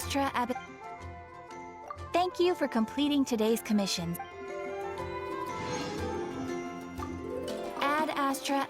Astra Ab. Thank you for completing today's commissions. Ad Astra.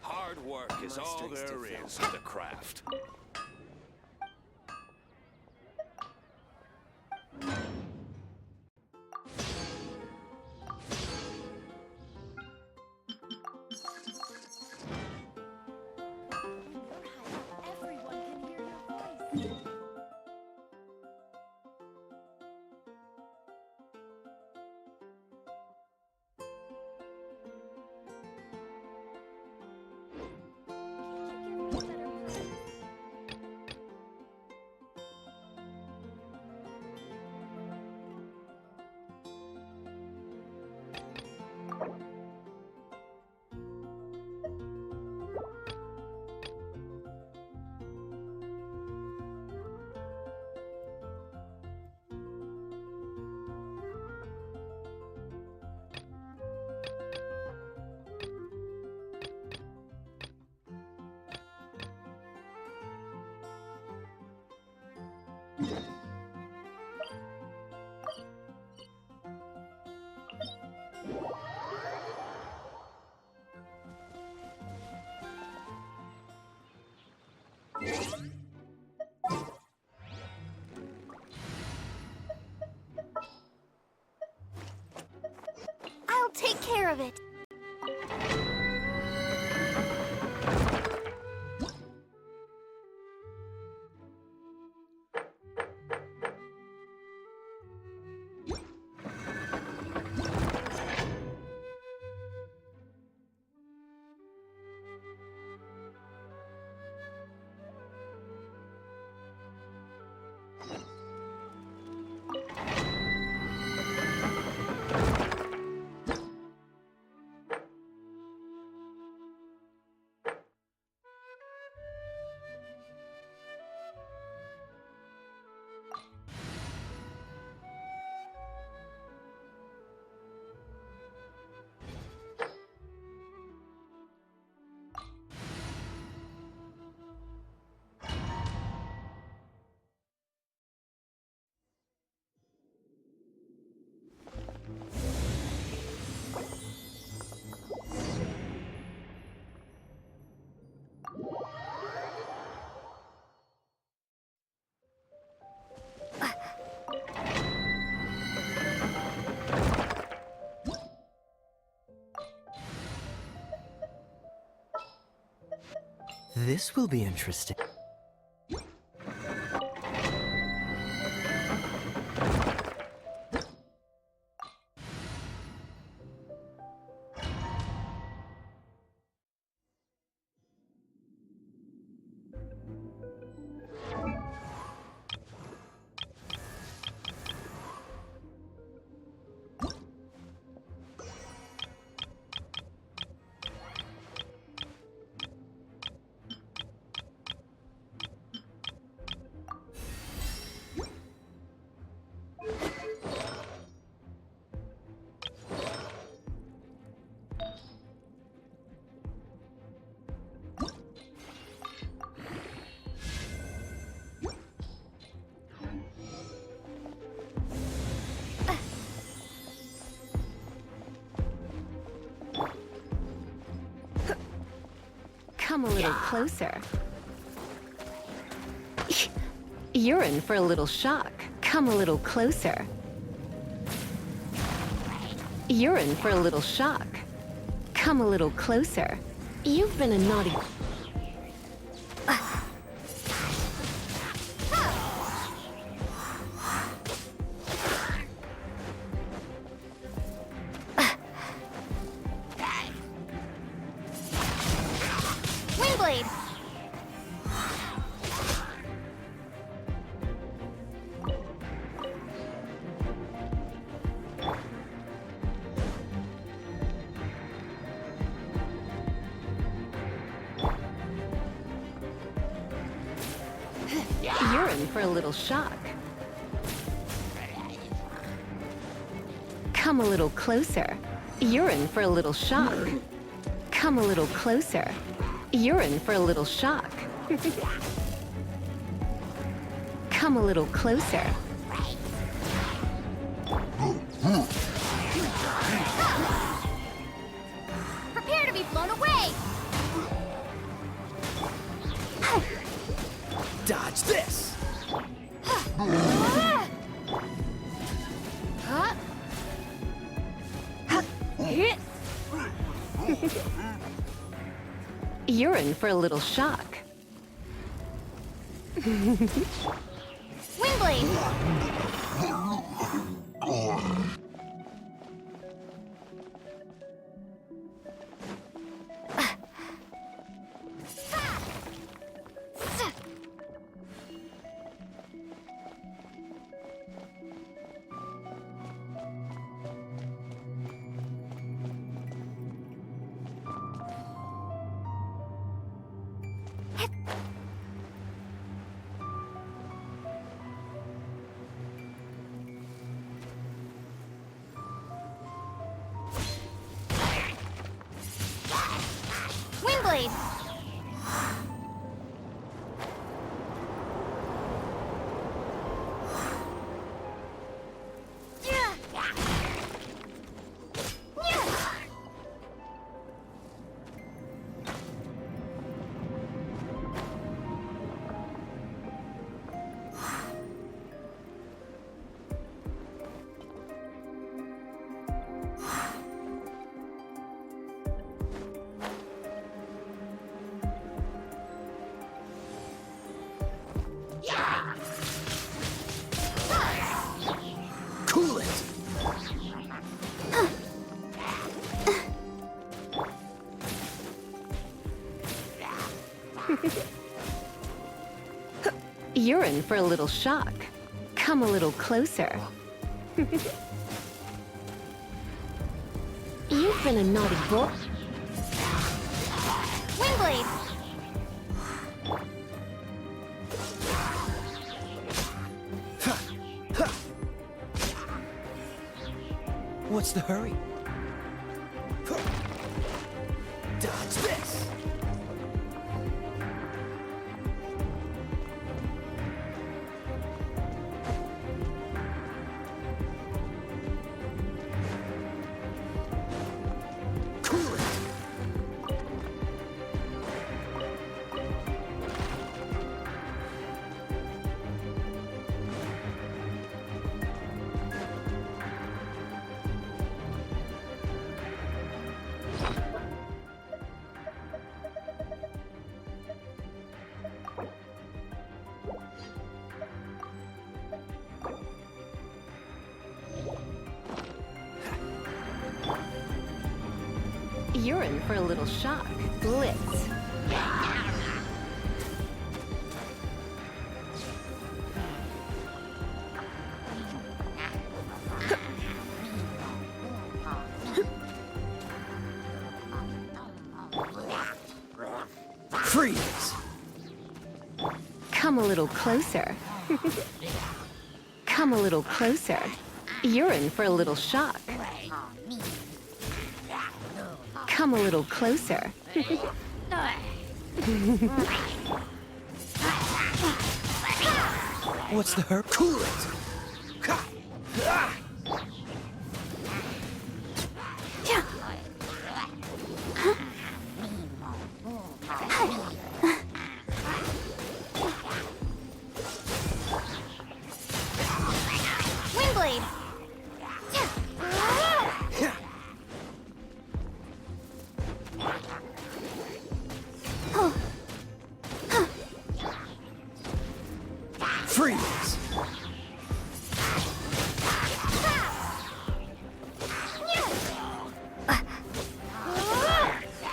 Hard work is all there is to the craft. Everyone can hear your voice. I'll take care of it. This will be interesting. Come a little closer. You're in for a little shock. Come a little closer. You're in for a little shock. Come a little closer. You've been a naughty... Windblade! You're in for a little shock. Come a little closer. You're in for a little shock. Come a little closer. You're in for a little shock. Come a little closer. Prepare to be blown away! Dodge this! Huh? You're in for a little shock. Windblade! Windblade! Cool it! You're in for a little shock. Come a little closer. You've been a naughty boy. Windblade! What's the hurry? Dodge this! Cool it! You're in for a little shock. Blitz. Freeze! Come a little closer. Come a little closer. You're in for a little shock. Come a little closer. What's the hurry? Cool it! Ha! Ah! Windblade! Freeze!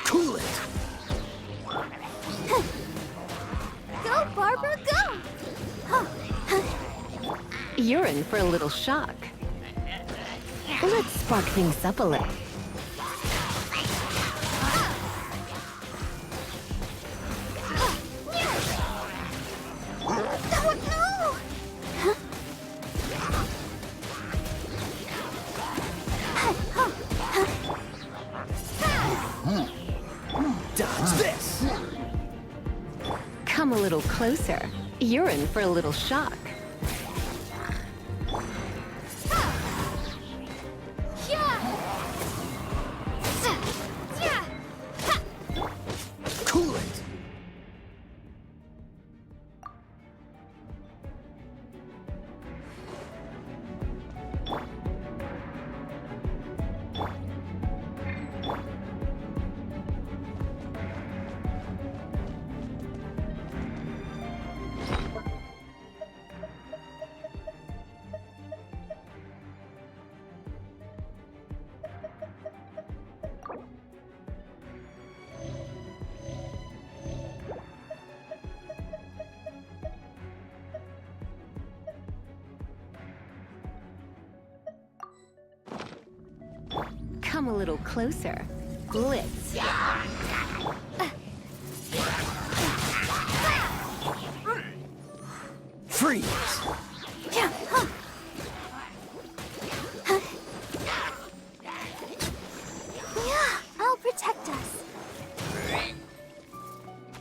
Cool it! You're in for a little shock. Let's spark things up a little. Dodge this! Come a little closer. You're in for a little shock. Cool it! Come a little closer. Blitz. Freeze! I'll protect us.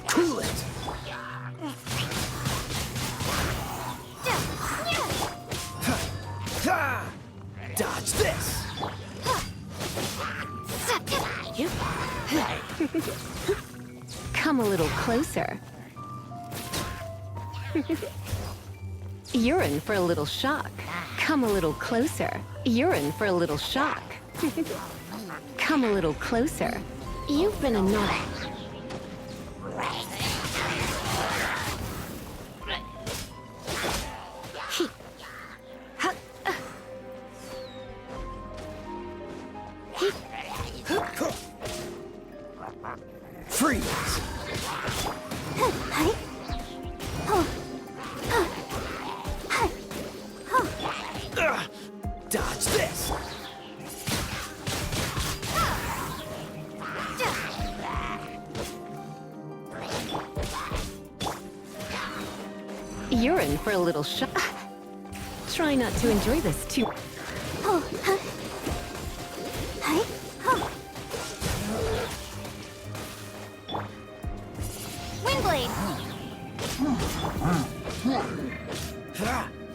Cool it! Ha! Dodge this! Come a little closer. You're in for a little shock. Come a little closer. You're in for a little shock. Come a little closer. You've been a naughty. Freeze! Dodge this! You're in for a little shock. Try not to enjoy this too. Windblade!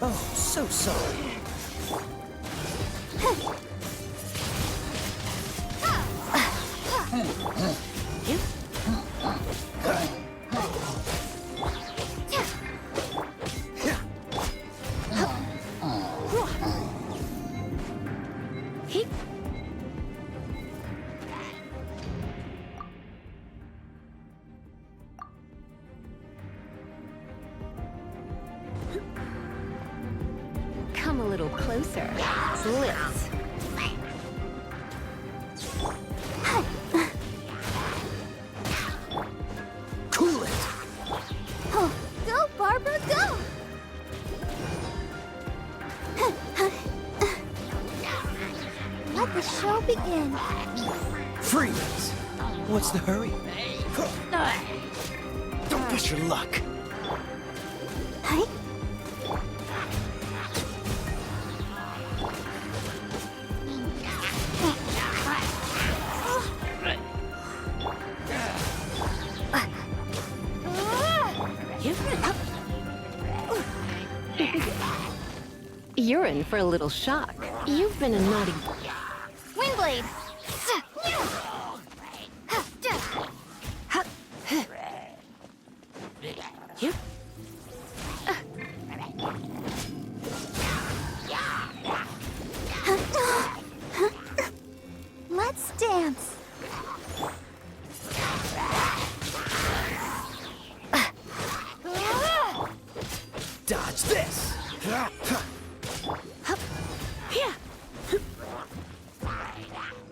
Oh, so sorry. Come a little closer. Blitz. Cool it! Go, Barbara, go! Let the show begin. Freeze! What's the hurry? Don't push your luck. You're in for a little shock. You've been a naughty. Windblade! Let's dance. Dodge this!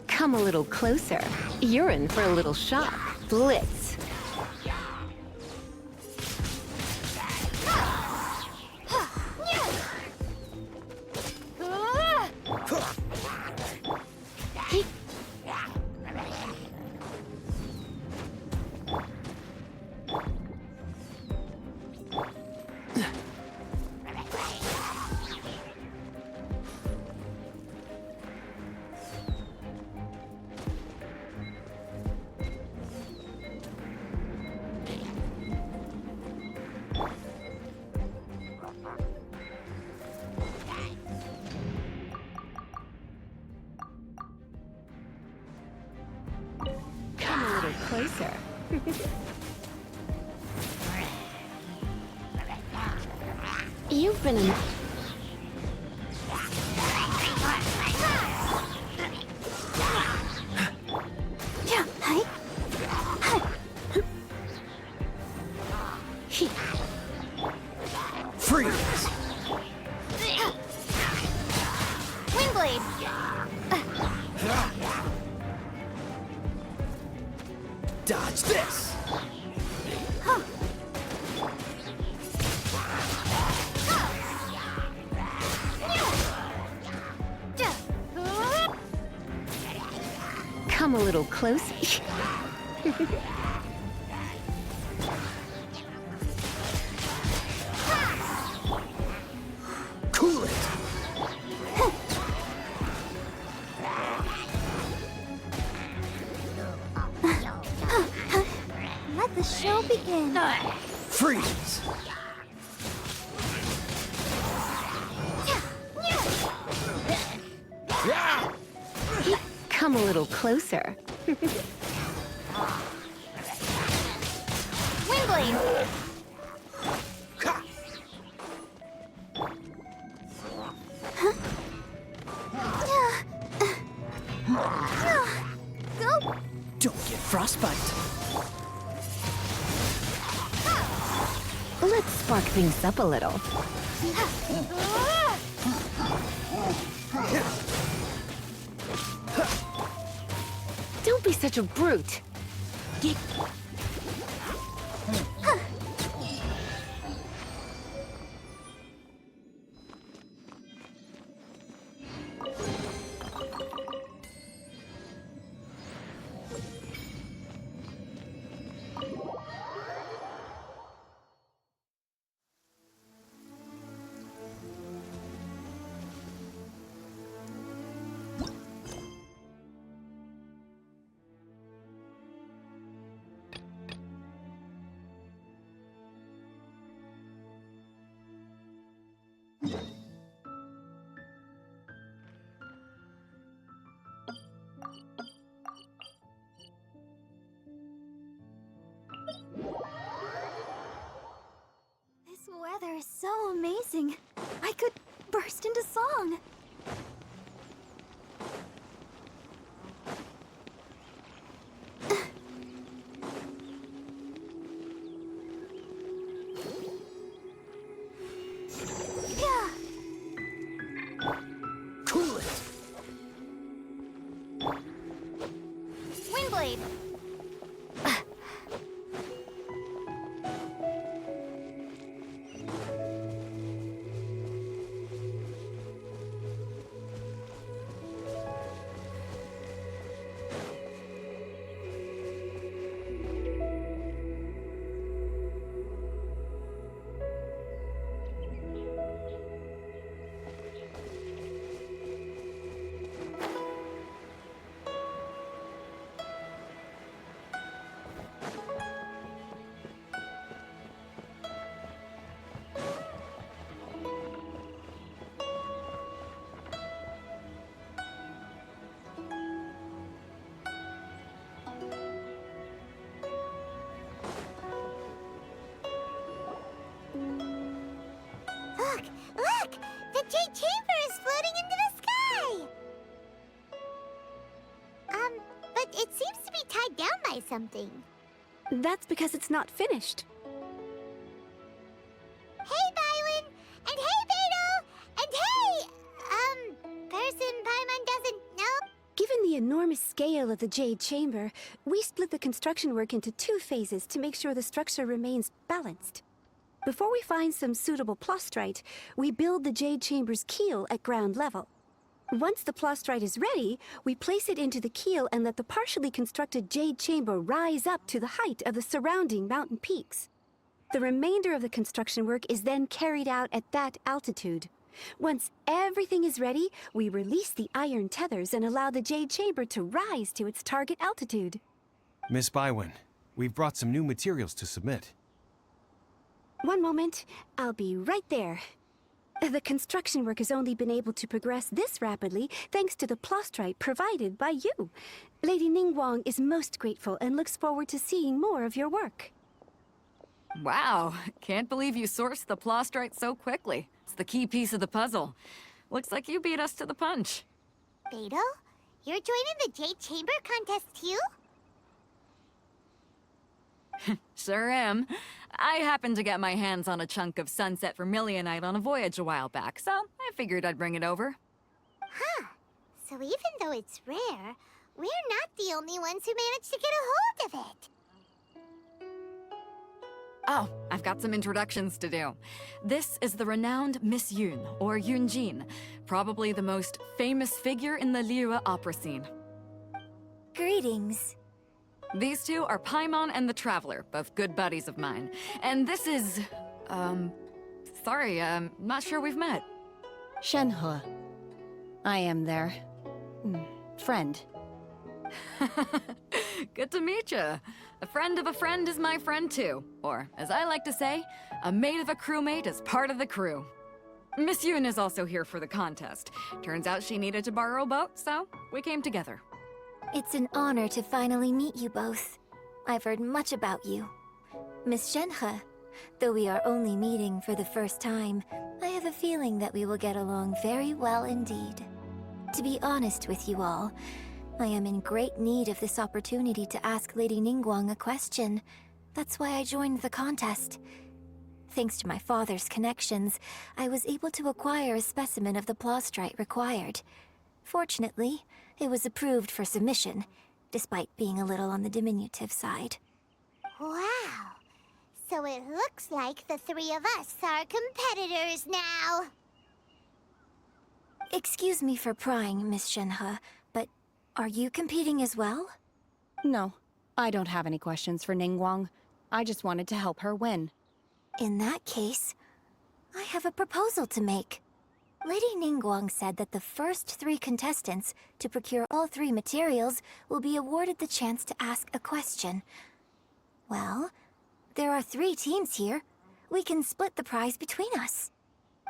Come a little closer. You're in for a little shock. Blitz. closer. You've been a... Yeah, hi. Freeze! Windblade. Dodge this! Come a little closer. Cool it! Let the show begin. Freeze! Yeah! Come a little closer. Windblade. Ha! Go. Don't get frostbite. Let's spark things up a little. Don't be such a brute. This weather is so amazing. I could burst into song. Yeah. Cool it! Windblade. Look! Look! The Jade Chamber is floating into the sky! But it seems to be tied down by something. That's because it's not finished. Hey, Bywin! And hey, Beto! And hey! Person Paimon doesn't know? Given the enormous scale of the Jade Chamber, we split the construction work into 2 phases to make sure the structure remains balanced. Before we find some suitable plastrite, we build the Jade Chamber's keel at ground level. Once the plastrite is ready, we place it into the keel and let the partially constructed Jade Chamber rise up to the height of the surrounding mountain peaks. The remainder of the construction work is then carried out at that altitude. Once everything is ready, we release the iron tethers and allow the Jade Chamber to rise to its target altitude. Miss Bywin, we've brought some new materials to submit. One moment, I'll be right there. The construction work has only been able to progress this rapidly thanks to the plastrite provided by you. Lady Ningguang is most grateful and looks forward to seeing more of your work. Wow, can't believe you sourced the Plostrite so quickly. It's the key piece of the puzzle. Looks like you beat us to the punch. Beidou, you're joining the Jade Chamber contest too? Sure am. I happened to get my hands on a chunk of sunset vermilionite on a voyage a while back, so I figured I'd bring it over. Huh. So even though it's rare, we're not the only ones who managed to get a hold of it. Oh, I've got some introductions to do. This is the renowned Miss Yoon, or Yoonjin, probably the most famous figure in the Liyue opera scene. Greetings. These two are Paimon and the Traveler, both good buddies of mine. And this is... sorry, not sure we've met. Shenhe. I am their... friend. Good to meet ya. A friend of a friend is my friend too. Or, as I like to say, a mate of a crewmate is part of the crew. Miss Yoon is also here for the contest. Turns out she needed to borrow a boat, so we came together. It's an honor to finally meet you both. I've heard much about you. Miss Shenhe, though we are only meeting for the first time, I have a feeling that we will get along very well indeed. To be honest with you all, I am in great need of this opportunity to ask Lady Ningguang a question. That's why I joined the contest. Thanks to my father's connections, I was able to acquire a specimen of the Plostrite required. Fortunately, it was approved for submission, despite being a little on the diminutive side. Wow. So it looks like the three of us are competitors now. Excuse me for prying, Miss Shenhe, but are you competing as well? No, I don't have any questions for Ningguang. I just wanted to help her win. In that case, I have a proposal to make. Lady Ningguang said that the first 3 contestants to procure all 3 materials will be awarded the chance to ask a question. Well, there are 3 teams here. We can split the prize between us.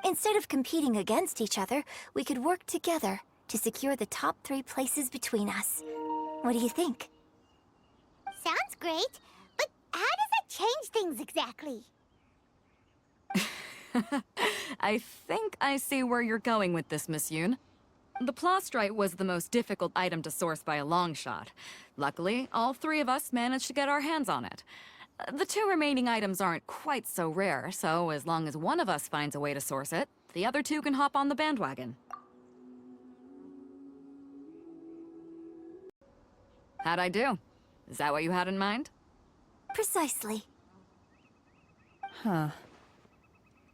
Instead of competing against each other, we could work together to secure the top 3 places between us. What do you think? Sounds great, but how does that change things exactly? I think I see where you're going with this, Miss Yoon. The Plostrite was the most difficult item to source by a long shot. Luckily, all 3 of us managed to get our hands on it. The 2 remaining items aren't quite so rare, so as long as one of us finds a way to source it, the other 2 can hop on the bandwagon. How'd I do? Is that what you had in mind? Precisely. Huh.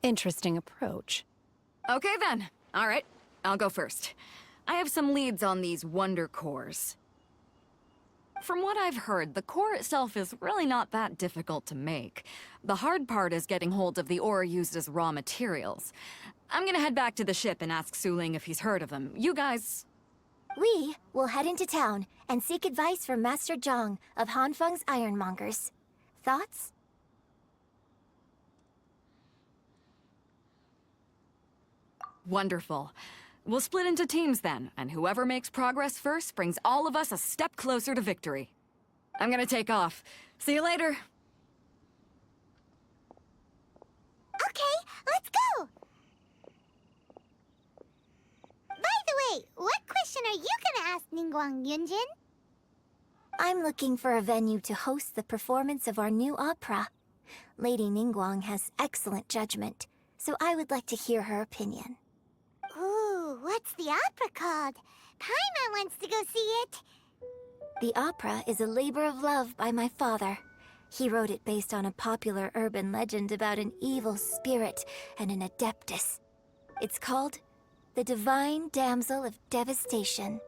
Interesting approach. Okay then. All right, I'll go first. I have some leads on these wonder cores. From what I've heard, the core itself is really not that difficult to make. The hard part is getting hold of the ore used as raw materials. I'm gonna head back to the ship and ask Suling if he's heard of them. You guys... We will head into town and seek advice from Master Zhang of Hanfeng's Ironmongers. Thoughts? Wonderful. We'll split into teams then, and whoever makes progress first brings all of us a step closer to victory. I'm gonna take off. See you later. Okay, let's go! By the way, what question are you gonna ask Ningguang, Yunjin? I'm looking for a venue to host the performance of our new opera. Lady Ningguang has excellent judgment, so I would like to hear her opinion. Ooh, what's the opera called? Paimon wants to go see it. The opera is a labor of love by my father. He wrote it based on a popular urban legend about an evil spirit and an adeptus. It's called The Divine Damsel of Devastation.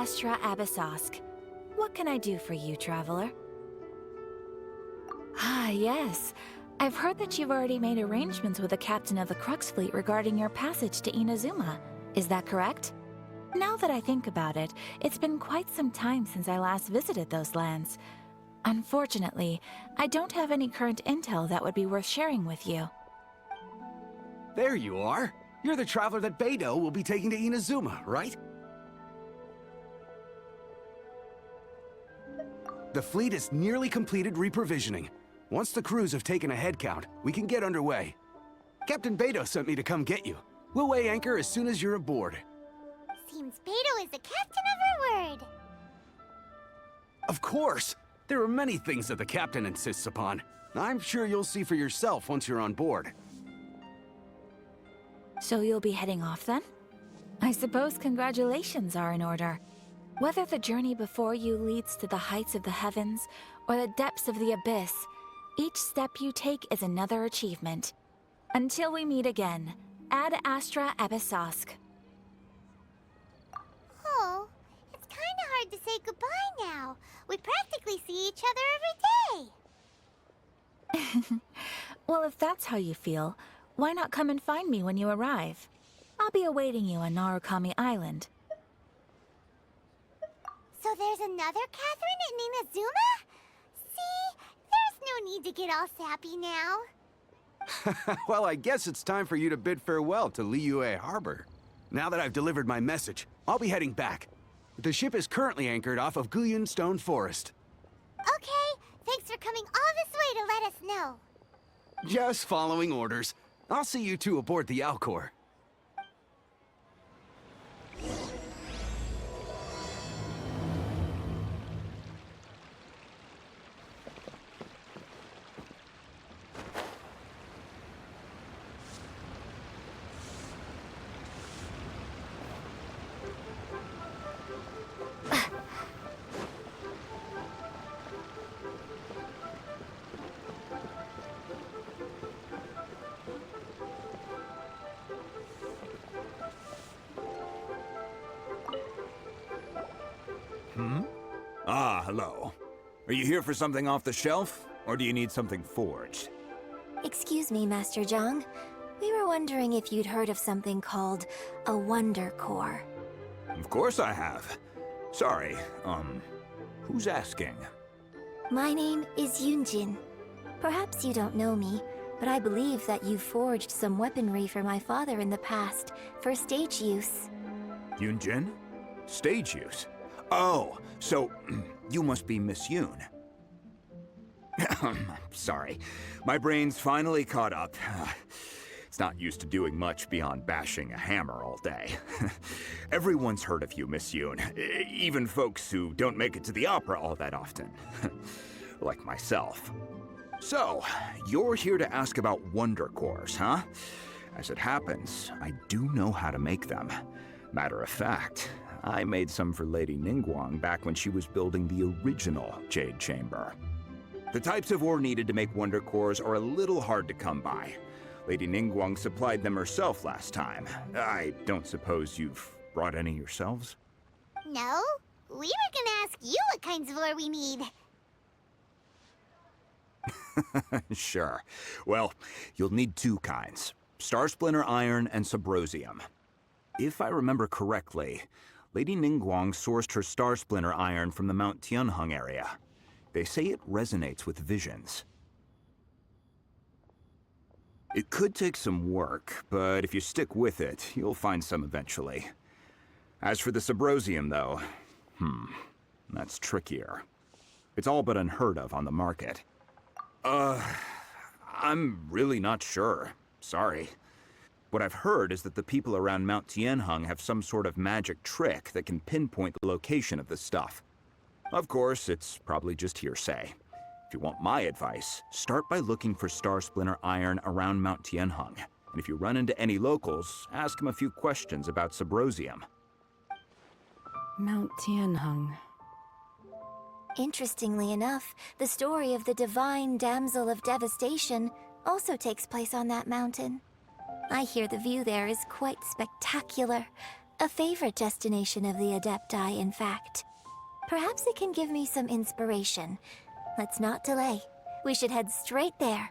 Astra Abyssosk. What can I do for you, traveler? Ah, yes. I've heard that you've already made arrangements with the captain of the Crux Fleet regarding your passage to Inazuma. Is that correct? Now that I think about it, it's been quite some time since I last visited those lands. Unfortunately, I don't have any current intel that would be worth sharing with you. There you are. You're the traveler that Beidou will be taking to Inazuma, right? The fleet is nearly completed reprovisioning. Once the crews have taken a head count, we can get underway. Captain Beidou sent me to come get you. We'll weigh anchor as soon as you're aboard. Seems Beidou is the captain of her word. Of course! There are many things that the captain insists upon. I'm sure you'll see for yourself once you're on board. So you'll be heading off then? I suppose congratulations are in order. Whether the journey before you leads to the heights of the heavens or the depths of the abyss, each step you take is another achievement. Until we meet again, Ad Astra Abyssosk. Oh, it's kind of hard to say goodbye now. We practically see each other every day. Well, if that's how you feel, why not come and find me when you arrive? I'll be awaiting you on Narukami Island. So there's another Catherine in Inazuma? See? There's no need to get all sappy now. Well, I guess it's time for you to bid farewell to Liyue Harbor. Now that I've delivered my message, I'll be heading back. The ship is currently anchored off of Guyun Stone Forest. Okay, thanks for coming all this way to let us know. Just following orders. I'll see you two aboard the Alcor. Ah, hello. Are you here for something off the shelf, or do you need something forged? Excuse me, Master Zhang. We were wondering if you'd heard of something called a Wonder Core. Of course I have. Sorry, who's asking? My name is Yunjin. Perhaps you don't know me, but I believe that you forged some weaponry for my father in the past, for stage use. Yunjin? Stage use? Oh, so you must be Miss Yoon. Sorry, my brain's finally caught up. It's not used to doing much beyond bashing a hammer all day. Everyone's heard of you, Miss Yoon, even folks who don't make it to the opera all that often. Like myself. So, you're here to ask about Wonder Cores, huh? As it happens, I do know how to make them. Matter of fact, I made some for Lady Ningguang back when she was building the original Jade Chamber. The types of ore needed to make Wonder Cores are a little hard to come by. Lady Ningguang supplied them herself last time. I don't suppose you've brought any yourselves? No, we were gonna ask you what kinds of ore we need. Sure. Well, you'll need two kinds. Star Splinter Iron and Subrosium. If I remember correctly, Lady Ningguang sourced her Star Splinter Iron from the Mount Tianheng area. They say it resonates with visions. It could take some work, but if you stick with it, you'll find some eventually. As for the Subrosium, though, that's trickier. It's all but unheard of on the market. I'm really not sure. Sorry. What I've heard is that the people around Mount Tianheng have some sort of magic trick that can pinpoint the location of the stuff. Of course, it's probably just hearsay. If you want my advice, start by looking for Star Splinter Iron around Mount Tianheng. And if you run into any locals, ask them a few questions about Subrosium. Mount Tianheng. Interestingly enough, the story of the divine damsel of devastation also takes place on that mountain. I hear the view there is quite spectacular. A favorite destination of the Adepti, in fact. Perhaps it can give me some inspiration. Let's not delay. We should head straight there.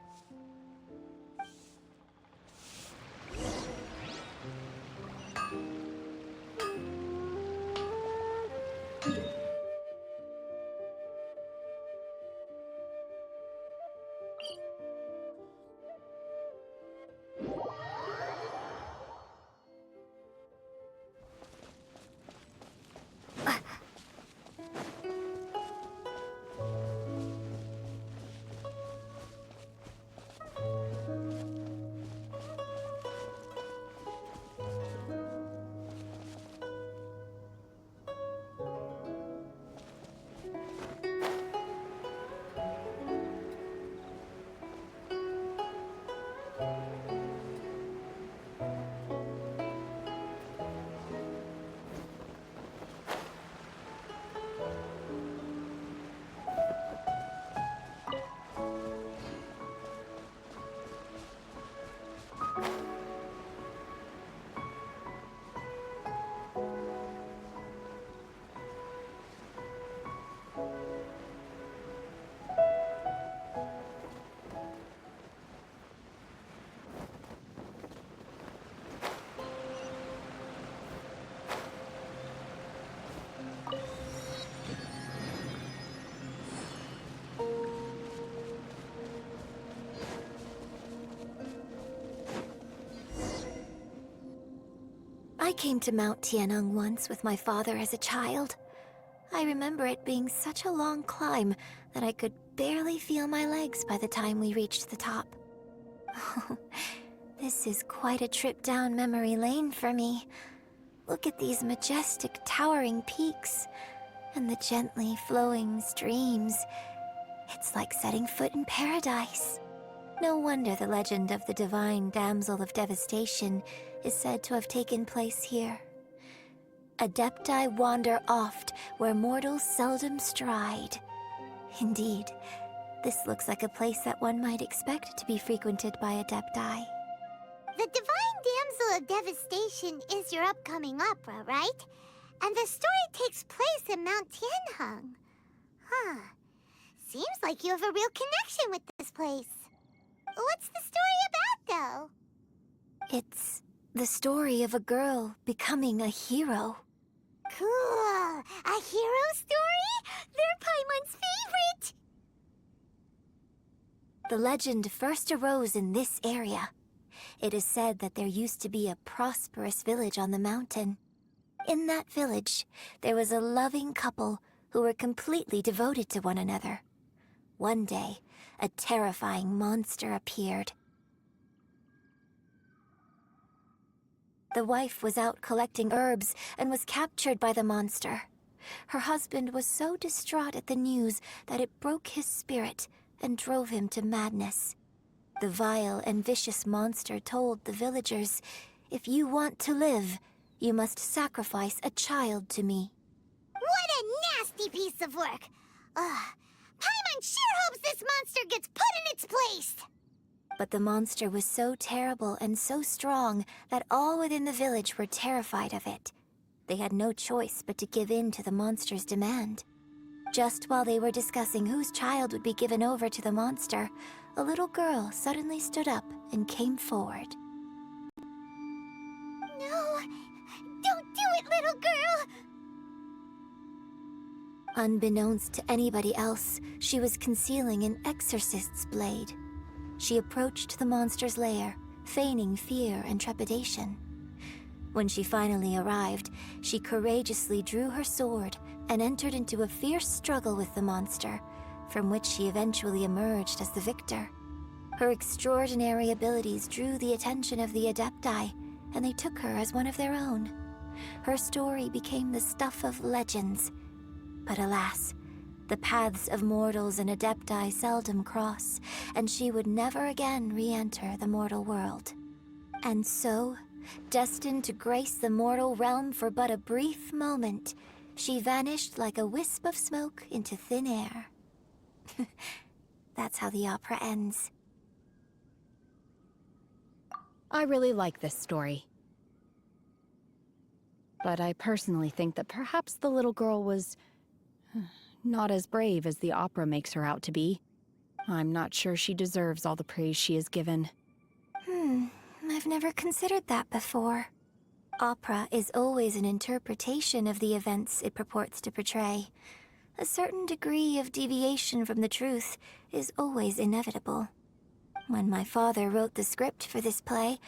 I came to Mount Tianeng once with my father as a child. I remember it being such a long climb that I could barely feel my legs by the time we reached the top. This is quite a trip down memory lane for me. Look at these majestic, towering peaks, and the gently flowing streams. It's like setting foot in paradise. No wonder the legend of the divine damsel of devastation is said to have taken place here. Adepti wander oft where mortals seldom stride. Indeed, this looks like a place that one might expect to be frequented by Adepti. The Divine Damsel of Devastation is your upcoming opera, right? And the story takes place in Mount Tianheng. Huh. Seems like you have a real connection with this place. What's the story about, though? It's the story of a girl becoming a hero. Cool. A hero story? They're Paimon's favorite! The legend first arose in this area. It is said that there used to be a prosperous village on the mountain. In that village, there was a loving couple who were completely devoted to one another. One day, a terrifying monster appeared. The wife was out collecting herbs and was captured by the monster. Her husband was so distraught at the news that it broke his spirit and drove him to madness. The vile and vicious monster told the villagers, "If you want to live, you must sacrifice a child to me." What a nasty piece of work! Paimon sure hopes this monster gets put in its place! But the monster was so terrible and so strong that all within the village were terrified of it. They had no choice but to give in to the monster's demand. Just while they were discussing whose child would be given over to the monster, a little girl suddenly stood up and came forward. No! Don't do it, little girl! Unbeknownst to anybody else, she was concealing an exorcist's blade. She approached the monster's lair, feigning fear and trepidation. When she finally arrived, she courageously drew her sword and entered into a fierce struggle with the monster, from which she eventually emerged as the victor. Her extraordinary abilities drew the attention of the Adepti, and they took her as one of their own. Her story became the stuff of legends. But alas, the paths of mortals and Adepti seldom cross, and she would never again re-enter the mortal world. And so, destined to grace the mortal realm for but a brief moment, she vanished like a wisp of smoke into thin air. That's how the opera ends. I really like this story. But I personally think that perhaps the little girl was not as brave as the opera makes her out to be. I'm not sure she deserves all the praise she is given. I've never considered that before. Opera is always an interpretation of the events it purports to portray. A certain degree of deviation from the truth is always inevitable. When my father wrote the script for this play,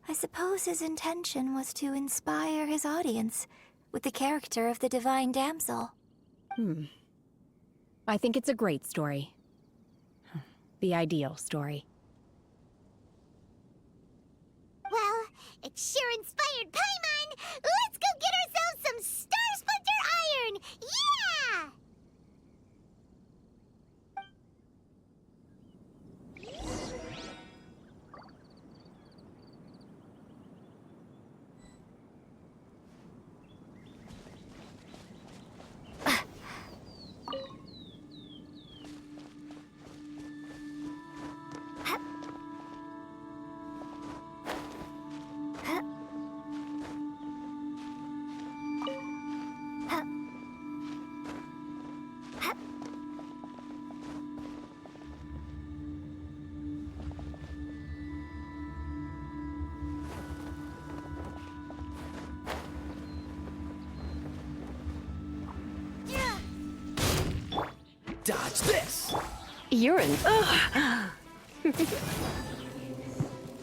I suppose his intention was to inspire his audience with the character of the divine damsel. I think it's a great story. The ideal story. Well, it sure inspired Paimon! Let's go get ourselves some Star Splinter Iron! Yeah! Dodge this! You're in.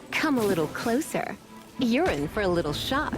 Come a little closer. You're in for a little shock.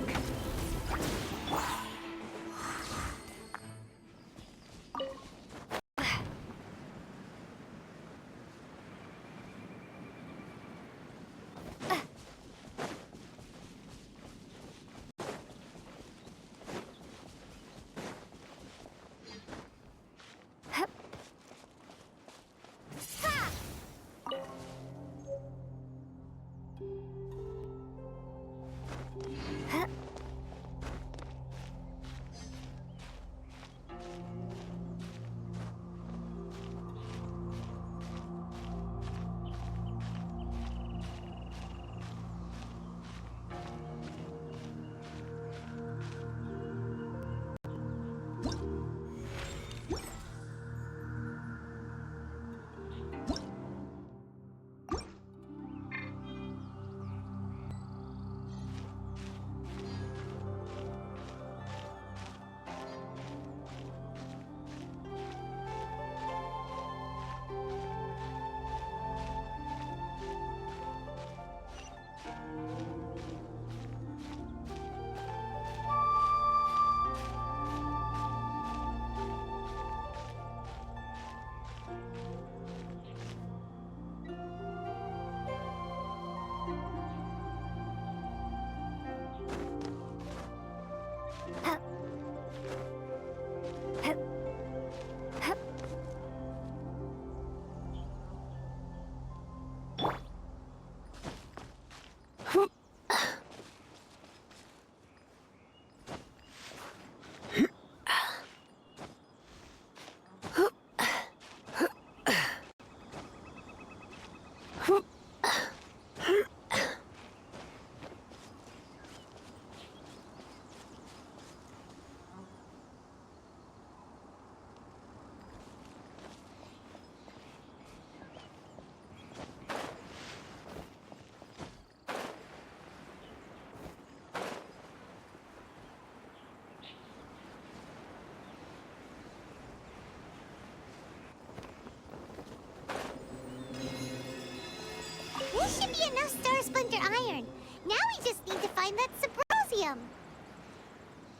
This should be enough Star Splinter Iron. Now we just need to find that Subrosium.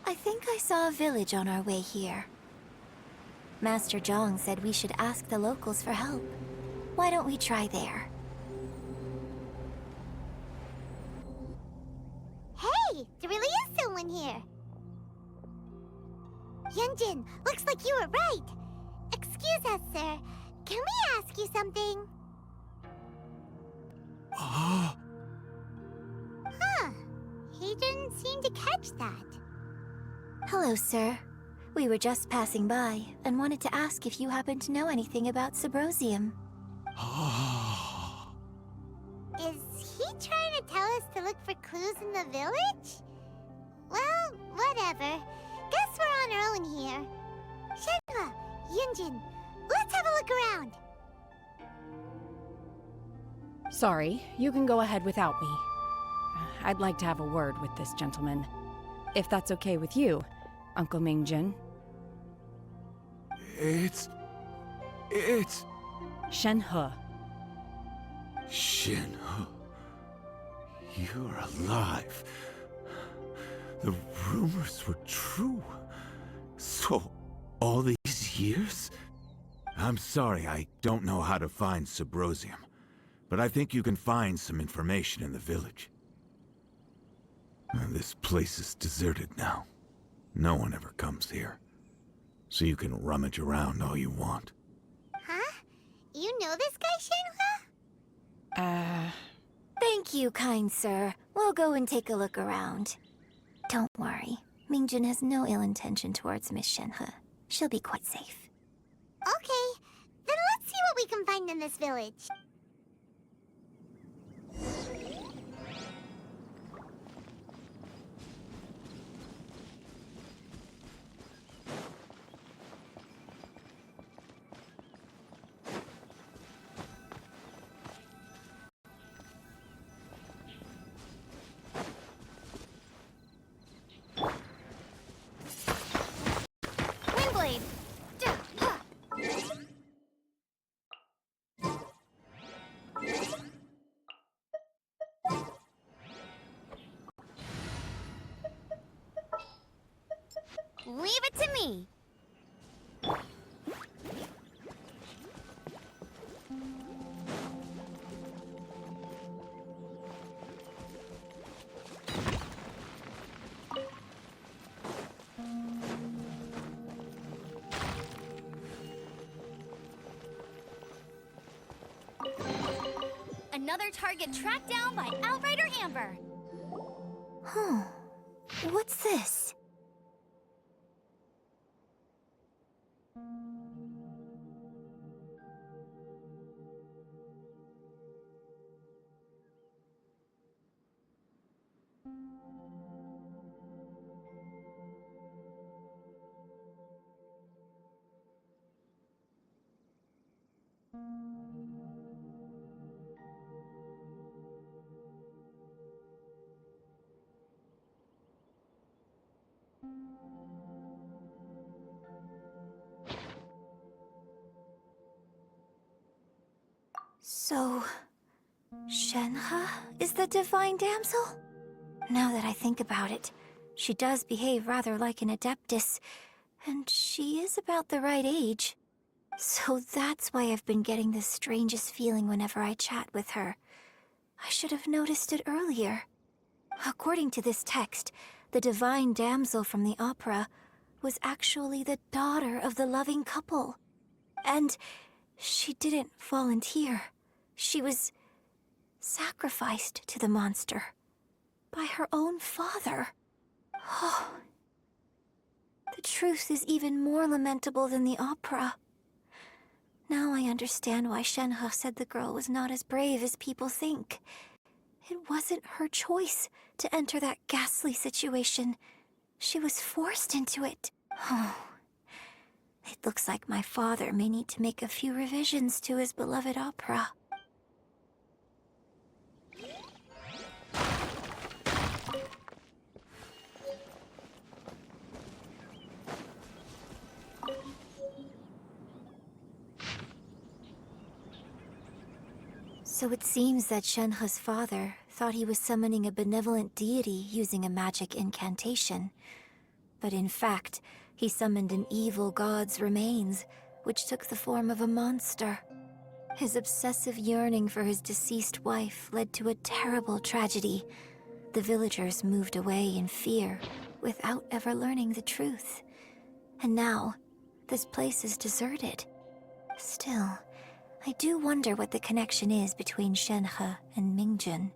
I think I saw a village on our way here. Master Zhang said we should ask the locals for help. Why don't we try there? Hey, there really is someone here. Yunjin, looks like you were right. Excuse us, sir. Can we ask you something? Huh. He didn't seem to catch that. Hello, sir. We were just passing by and wanted to ask if you happen to know anything about Subrosium. Is he trying to tell us to look for clues in the village? Well, whatever. Guess we're on our own here. Shenhe, Yunjin, let's have a look around. Sorry, you can go ahead without me. I'd like to have a word with this gentleman. If that's okay with you, Uncle Mingjin. It's... Shenhe. Shenhe. You're alive. The rumors were true. So, all these years? I'm sorry, I don't know how to find Subrosium, but I think you can find some information in the village. This place is deserted now. No one ever comes here. So you can rummage around all you want. Huh? You know this guy, Shenhe? Thank you, kind sir. We'll go and take a look around. Don't worry. Mingjin has no ill intention towards Miss Shenhe. She'll be quite safe. Okay, then let's see what we can find in this village. Windblade! Leave it to me! Another target tracked down by Outrider Amber. Huh. What's this? So, Shenhe is the divine damsel? Now that I think about it, she does behave rather like an adeptus, and she is about the right age. So that's why I've been getting the strangest feeling whenever I chat with her. I should have noticed it earlier. According to this text, the divine damsel from the opera was actually the daughter of the loving couple. And she didn't volunteer. She was sacrificed to the monster by her own father. Oh, the truth is even more lamentable than the opera. Now I understand why Shenhe said the girl was not as brave as people think. It wasn't her choice to enter that ghastly situation. She was forced into it. Oh, it looks like my father may need to make a few revisions to his beloved opera. So it seems that Shenhe's father thought he was summoning a benevolent deity using a magic incantation. But in fact, he summoned an evil god's remains, which took the form of a monster. His obsessive yearning for his deceased wife led to a terrible tragedy. The villagers moved away in fear, without ever learning the truth. And now, this place is deserted. Still, I do wonder what the connection is between Shenhe and Mingjin.